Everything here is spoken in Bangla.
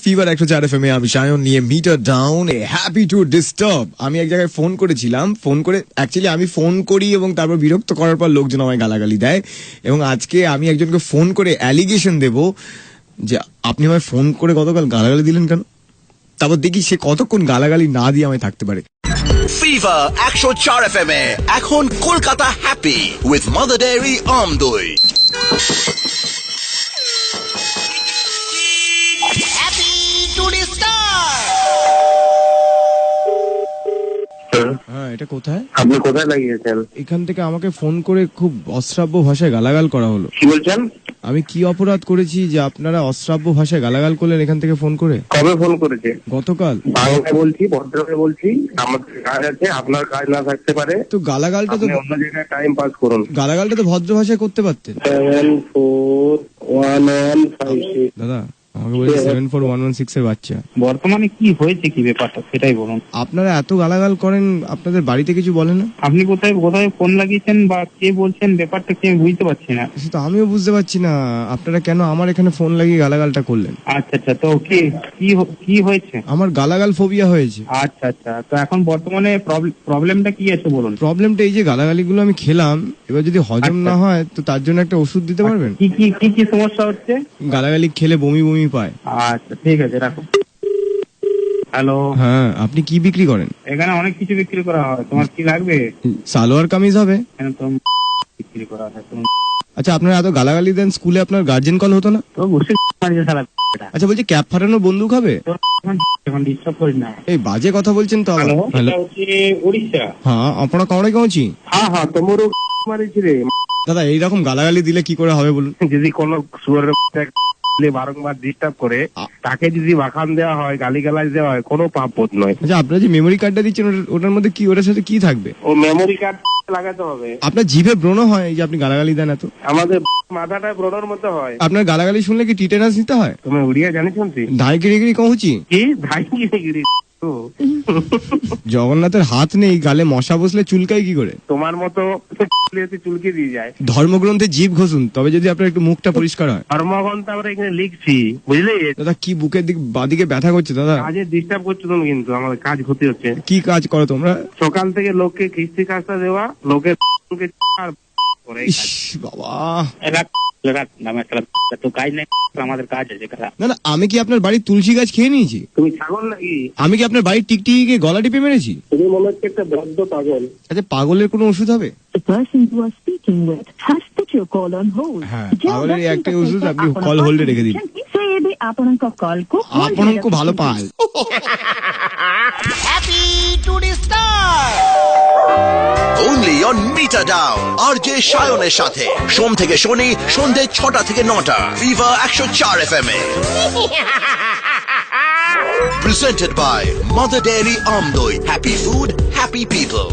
ফিভার 104 FM এ আমি সায়ন নিয়ে মিটার ডাউন এ হ্যাপি টু ডিস্টার্ব। আমি এক জায়গায় ফোন করেছিলাম, ফোন করে অ্যাকচুয়ালি আমি ফোন করি এবং তারপর বিরক্ত করার পর লোকজন আমায় গালাগালি দেয়, এবং আজকে আমি একজনকে ফোন করে অ্যালিগেশন দেব যে আপনি আমায় ফোন করে গতকাল গালাগালি দিলেন কেন। তারপর দেখি সে কতক্ষণ গালাগালি না দিয়ে আমায় থাকতে পারে। ফিভার 104 FM এ এখন Kolkata happy with Mother Dairy আমদই। হ্যাঁ, এটা কোথায়? আপনি কোথায় লাগিয়েছেন? এখান থেকে আমাকে ফোন করে খুব অশ্রাব্য ভাষায় গালাগাল করা হলো। কি বলছেন? আমি কি অপরাধ করেছি যে আপনারা অশ্রাব্য ভাষায় গালাগাল করলেন এখান থেকে ফোন করে? কবে ফোন করেছে? গতকাল। বাংলায় বলছি, ভদ্রভাবে বলছি, আমাদের কাজ আছে, আপনার কাজ না থাকতে পারে। তো গালাগালটা তো আপনি অন্য জায়গায় টাইম পাস করুন। গালাগালটা তো ভদ্র ভাষায় করতে পারতেন। 741156 দাদা আমাকে বলছে 741116 এর বাচ্চা। বর্তমানে কি হয়েছে, কি ব্যাপারটা সেটাই বলুন। আপনারা এত গালাগাল করেন, আপনাদের বাড়িতে কিছু বলেন না? আপনি কোথায় কোথায় ফোন লাগিয়েছেন বা কে বলছেন, ব্যাপারটা কি আমি বুঝতে পারছি না। তো আমিও বুঝতে পারছি না আপনারা কেন আমার এখানে ফোন লাগিয়ে গালাগালটা করলেন। আচ্ছা আচ্ছা, তো কি হয়েছে? আমার গালাগাল ফোবিয়া হয়েছে। আচ্ছা আচ্ছা, তো এখন বর্তমানে প্রবলেমটা কি আছে বলুন। প্রবলেমটা এই যে গালাগালিগুলো আমি খেলাম, এবার যদি হজম না হয় তো তার জন্য একটা ওষুধ দিতে পারবেন? কি কি কি কি সমস্যা হচ্ছে? গালাগালি খেলে বমি বমি পায়। আচ্ছা ঠিক আছে, রাখো। হ্যালো, হ্যাঁ, আপনি কি বিক্রি করেন? এখানে অনেক কিছু বিক্রি করা হয়, তোমার কি লাগবে? সালোয়ার কামিজ হবে? এখানে তো বিক্রি করা হয়। আচ্ছা, আপনারা এত গালাগালি দেন, স্কুলে আপনার গার্জেন কল হতো না? তো বসে সারা আচ্ছা, বলছি ক্যাপ ফাটানো বন্দুক হবে? এখন ডিস্টার্ব করিস না। এই বাজে কথা বলছেন তো। হ্যালো, হ্যালো, এটা হচ্ছে উড়িষ্যা। হ্যাঁ, আপনারা কাউরে কেমছি? হ্যাঁ হ্যাঁ, তোমারও মারিছি রে। দাদা এইরকম গালাগালি দিলে কি করে হবে বলুন? যদি কোনো সুরের বারংবার ডিস্টার্ব করে তাকে যদি বাখান দেওয়া হয়, গালিগালাজ দেওয়া হয়, কোনো পাপ বোধ নয়। আচ্ছা, আপনারা যে মেমোরি কার্ডটা দিচ্ছেন ওটার মধ্যে কি, ওটার সাথে কি থাকবে? ও মেমোরি কার্ড লাগাতে হবে। আপনার জিভে ব্রণ হয় এই যে আপনি গালাগালি দেন এত? আমাদের মাথাটা ব্রণের মতো হয়। আপনার গালাগালি শুনলে কি টিটেনাস নিতে হয়? তুমি উড়িয়া জানিস শুনছি? ধাই গিরি কহুচি কি ধাই গিরি? জগন্নাথের হাত নেই, গালে মশা বসলে চুলকায় কি করে? তোমার মতো চুলকে দিয়ে যায়। ধর্মগ্রন্থে জীব ঘষুন, তবে যদি আপনার একটু মুখটা পরিষ্কার হয়। ধর্মগ্রন্থ আমরা এখানে লিখছি, বুঝলে? দাদা কি বুকের দিক বাদিকে ব্যথা করছে দাদা? কাজে ডিস্টার্ব করছো তুমি, কিন্তু আমাদের কাজ ক্ষতি হচ্ছে। কি কাজ করো তোমরা? সকাল থেকে লোককে কিস্তি কাজটা দেওয়া, লোকের ইস বাবা। তো কাজ নেই, আমাদের কাজ আছে। না না, আমি কি আপনার বাড়ির তুলসী গাছ খেয়ে নিয়েছি? তুমি ছাগল নাকি? আমি কি আপনার বাড়ির টিকটিকে গলা টিপে মেরেছি? তুমি মনে হচ্ছে একটা বদ্ধ পাগল। আচ্ছা, পাগলের কোনো ওষুধ হবে? The person you are speaking with has put your call on hold. হ্যাঁ, পাগলের একটাই ওষুধ, আপনি কল হোল্ডে রেখে দিন। So ଏବେ ଆପଣଙ୍କ କଲ୍ କୁ ଆପଣଙ୍କୁ ভালো পাল। Happy to disturb only on meter down RJ সায়নের সাথে সোম থেকে শনি সন্ধ্যে 6টা থেকে 9টা ফিভার 104 FM এ presented by Mother Dairy Amdoi. Happy food, happy people.